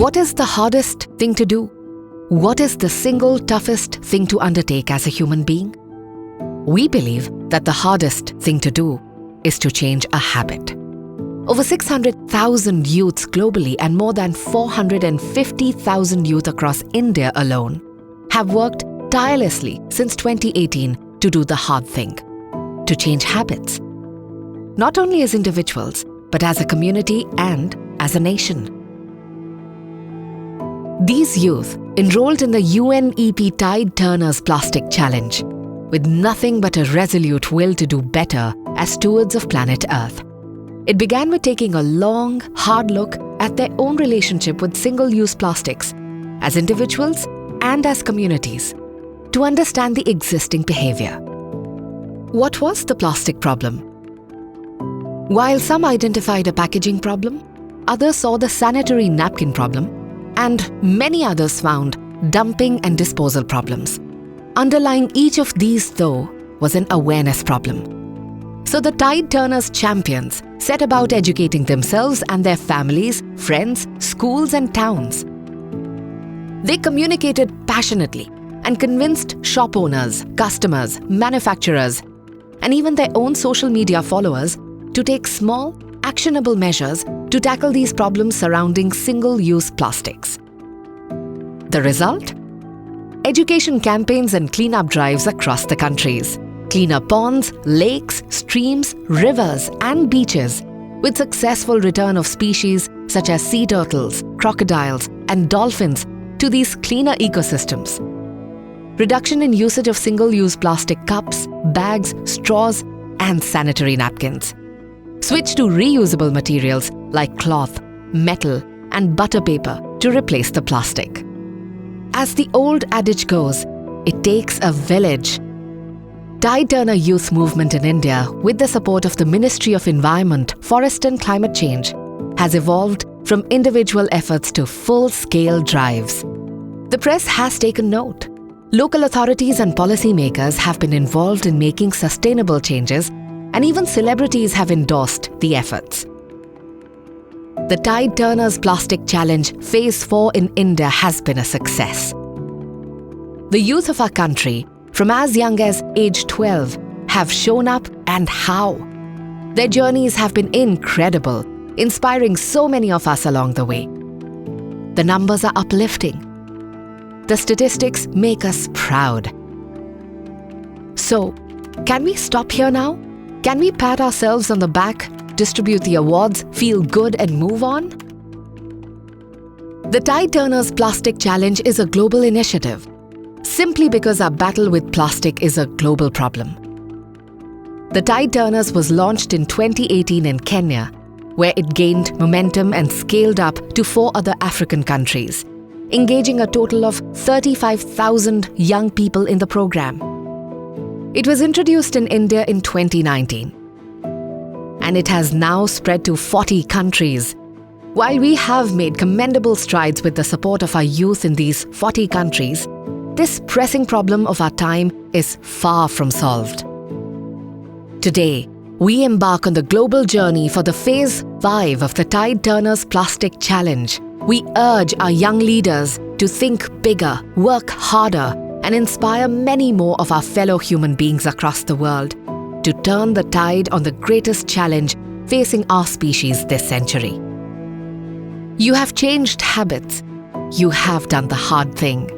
What is the hardest thing to do? What is the single toughest thing to undertake as a human being? We believe that the hardest thing to do is to change a habit. Over 600,000 youths globally and more than 450,000 youth across India alone have worked tirelessly since 2018 to do the hard thing, to change habits. Not only as individuals, but as a community and as a nation. These youth enrolled in the UNEP Tide Turners Plastic Challenge with nothing but a resolute will to do better as stewards of planet Earth. It began with taking a long, hard look at their own relationship with single-use plastics as individuals and as communities to understand the existing behavior. What was the plastic problem? While some identified a packaging problem, others saw the sanitary napkin problem, and many others found dumping and disposal problems. Underlying each of these, though, was an awareness problem. So the Tide Turners champions set about educating themselves and their families, friends, schools and towns. They communicated passionately and convinced shop owners, customers, manufacturers, and even their own social media followers to take small, actionable measures to tackle these problems surrounding single-use plastics. The result? Education campaigns and cleanup drives across the countries. Cleaner ponds, lakes, streams, rivers and beaches with successful return of species such as sea turtles, crocodiles and dolphins to these cleaner ecosystems. Reduction in usage of single-use plastic cups, bags, straws and sanitary napkins. Switch to reusable materials like cloth, metal and butter paper to replace the plastic. As the old adage goes, it takes a village. Tide Turner Youth Movement in India, with the support of the Ministry of Environment, Forest and Climate Change, has evolved from individual efforts to full-scale drives. The press has taken note. Local authorities and policymakers have been involved in making sustainable changes, and even celebrities have endorsed the efforts. The Tide Turners Plastic Challenge Phase 4 in India has been a success. The youth of our country, from as young as age 12, have shown up, and how. Their journeys have been incredible, inspiring so many of us along the way. The numbers are uplifting. The statistics make us proud. So, can we stop here now? Can we pat ourselves on the back, distribute the awards, feel good and move on? The Tide Turners Plastic Challenge is a global initiative, simply because our battle with plastic is a global problem. The Tide Turners was launched in 2018 in Kenya, where it gained momentum and scaled up to 4 other African countries, engaging a total of 35,000 young people in the program. It was introduced in India in 2019, and it has now spread to 40 countries. While we have made commendable strides with the support of our youth in these 40 countries, this pressing problem of our time is far from solved. Today, we embark on the global journey for the Phase 5 of the Tide Turners Plastic Challenge. We urge our young leaders to think bigger, work harder, and inspire many more of our fellow human beings across the world to turn the tide on the greatest challenge facing our species this century. You have changed habits. You have done the hard thing.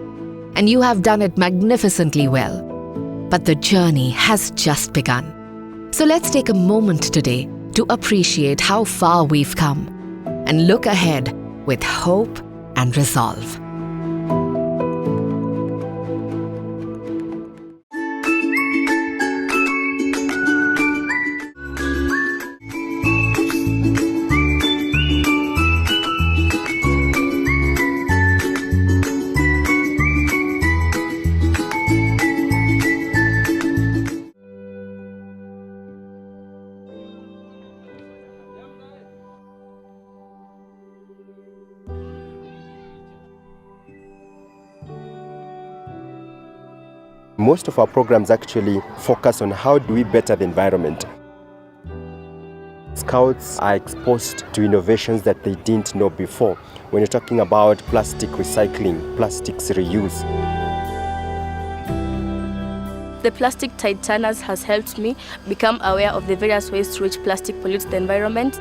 And you have done it magnificently well. But the journey has just begun. So let's take a moment today to appreciate how far we've come and look ahead with hope and resolve. Most of our programs actually focus on how do we better the environment. Scouts are exposed to innovations that they didn't know before. When you're talking about plastic recycling, plastics reuse. The plastic tide turners has helped me become aware of the various ways through which plastic pollutes the environment.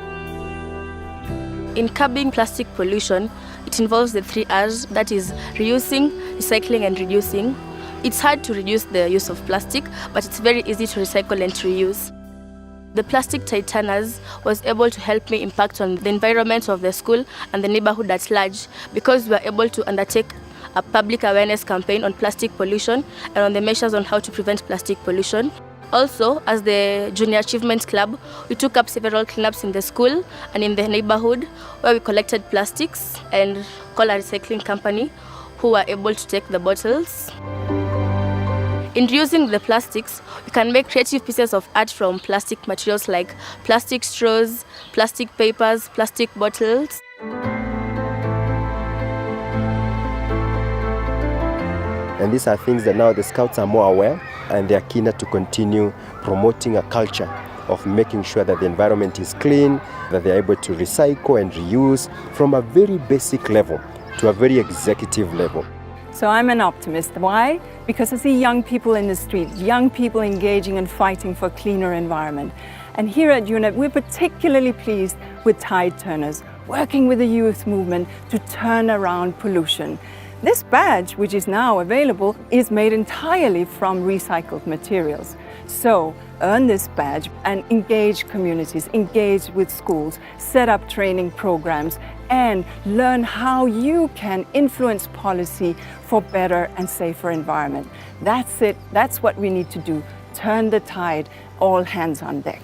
In curbing plastic pollution, it involves the 3 R's, that is reusing, recycling and reducing. It's hard to reduce the use of plastic, but it's very easy to recycle and to reuse. The plastic tide turners was able to help me impact on the environment of the school and the neighborhood at large, because we were able to undertake a public awareness campaign on plastic pollution and on the measures on how to prevent plastic pollution. Also, as the Junior Achievement Club, we took up several cleanups in the school and in the neighborhood where we collected plastics and called a recycling company who were able to take the bottles. In reusing the plastics, we can make creative pieces of art from plastic materials like plastic straws, plastic papers, plastic bottles. And these are things that now the Scouts are more aware, and they are keener to continue promoting a culture of making sure that the environment is clean, that they are able to recycle and reuse from a very basic level to a very executive level. So I'm an optimist. Why? Because I see young people in the streets, young people engaging and fighting for a cleaner environment. And here at UNEP, we're particularly pleased with tide turners, working with the youth movement to turn around pollution. This badge, which is now available, is made entirely from recycled materials. So earn this badge and engage communities, engage with schools, set up training programs, and learn how you can influence policy for better and safer environment. That's it. That's what we need to do. Turn the tide, all hands on deck.